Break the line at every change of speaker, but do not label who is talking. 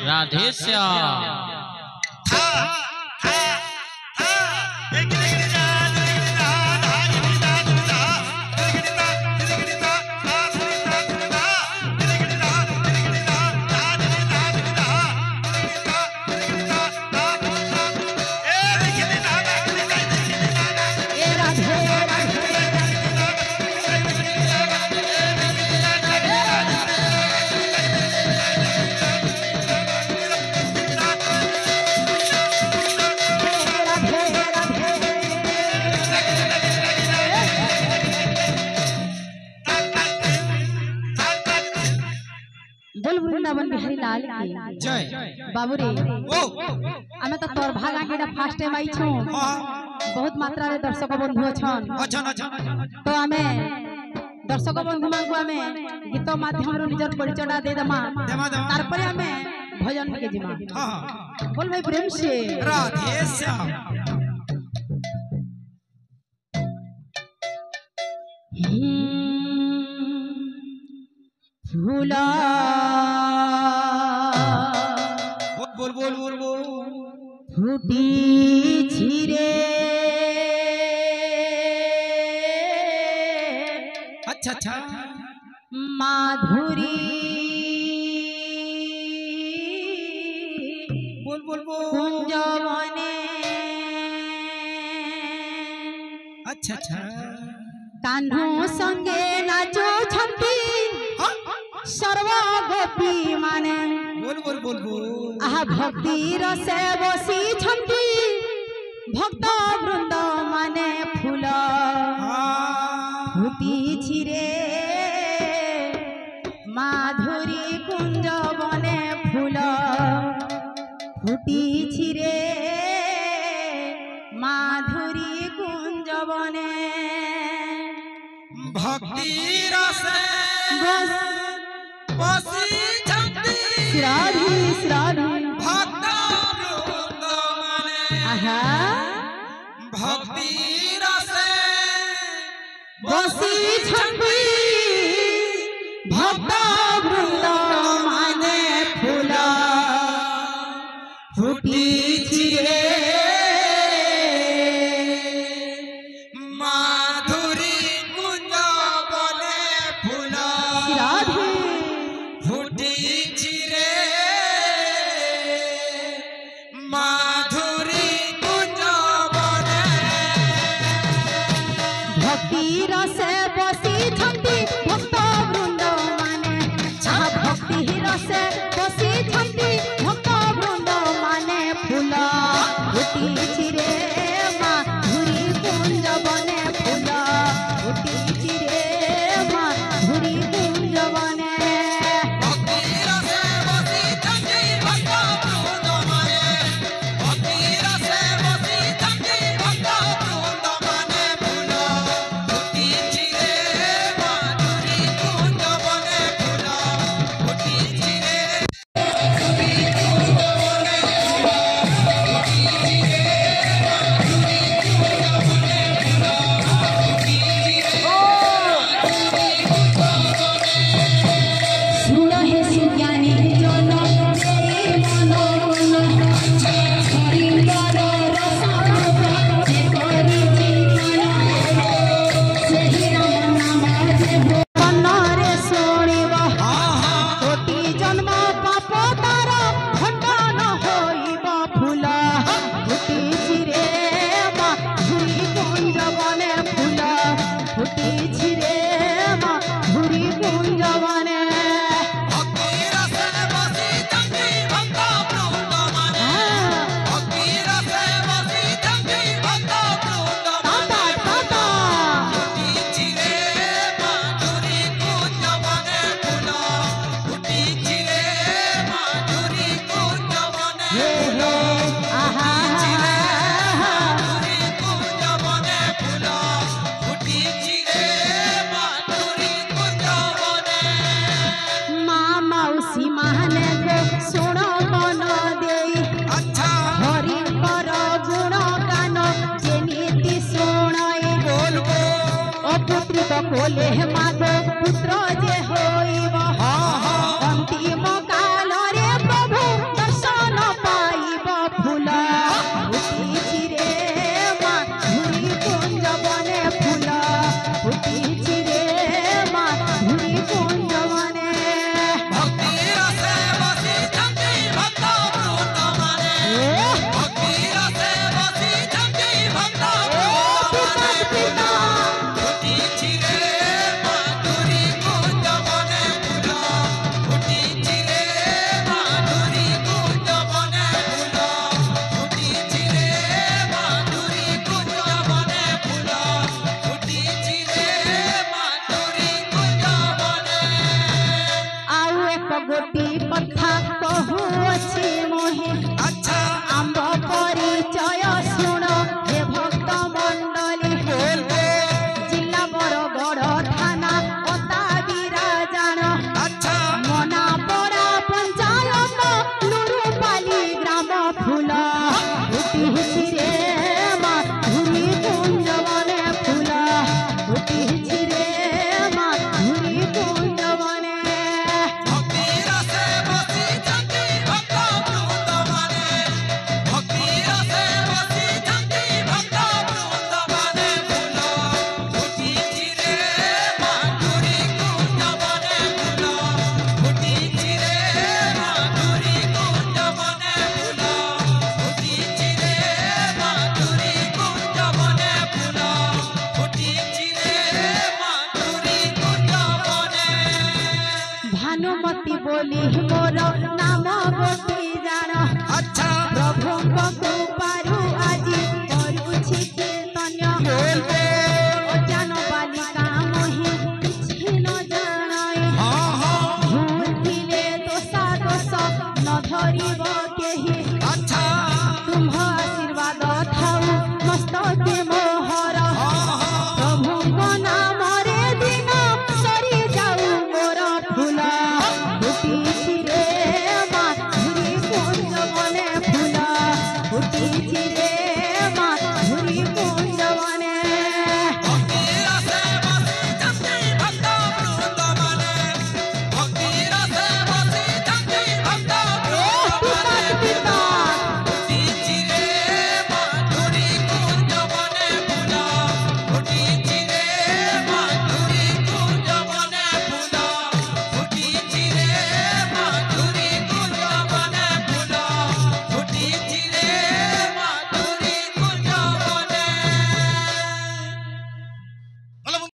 राधे श्याम।
वृंदावन बिहारी लाल की जय। बाबूरे आमे तो तोर भागा के फर्स्ट टाइम आई छु, बहुत मात्रा रे दर्शक बंधु अछन, तो आमे दर्शक बंधु मांगु आमे गीत माध्यम रो निजर परिचय दे दमा, तार पर आमे भजन के जिमा। बोल भाई प्रेम से
राधे श्याम।
फूला
बोल बोल बोल बोल
फूटी छिरे
अच्छा अच्छा
माधुरी
बोल बोल बोल
कुंजवने
अच्छा अच्छा
कान्हो संगे नाचो छंती सर्व गोपी माने
बोल बोल बोल बोल
आहा भक्ति रसे बसी छंती भक्त वृंद माने फूल फूटी छिरे माधुरी कुंज बने फूल फूटी छिरे माधुरी कुंज बने
भक्ति रसे
श्राधी श्राधी
भक्त वृंद माने
आहा
भक्ति रसे
बसी छंदी भक्त वृंद माने फूल फूटी छिरे
माधुरी कुंज बने फूल
श्राधी
फूटी छिरे माधुरी कुंज बने
भक्ति रसे बसी छंती भक्त वृंद माने चाह भक्ति रसे बसी छंती भक्त वृंद माने फूल फूटी छिरे माधुरी कुंज बने फूल फूटी छिरे माधुरी कुंज बने
भक्ति रसे बसी छंती भक्त वृंद माने भक्ति रसे बसी छंती भक्त वृंद माने फूल फूटी छिरे माधुरी कुंज बने फूल फूटी छिरे
सुन हे सुज्ञानी जन हे मनो मन हरिंदर रसन जे करि जीवन सेहि राम नाम जे कन्नरे शुणिब कोटि जन्म पाप तार खंडन होइब फूल फूटी छिरे माधुरी कुंज बने फूल फूटी छिरे माधुरी कुंज बने
भक्ति रसे बसी छंती भक्त वृंद माने भक्ति रसे बसी छंती भक्त वृंद माने
ताता
फूटी छिरे माधुरी कुंज बने फूल फूटी छिरे माधुरी कुंज बने
हे हे आहा
माधुरी कुंज बने फूल फूटी छिरे माधुरी कुंज बने
माँ मौसी माने गो सुण मन देई
अच्छा
हरि कर गुण गान जे नीति शुणई
बोल बोल
अपुत्रित कोले मागो पुत्र जे होइब अंतिम काल रे प्रभु করিব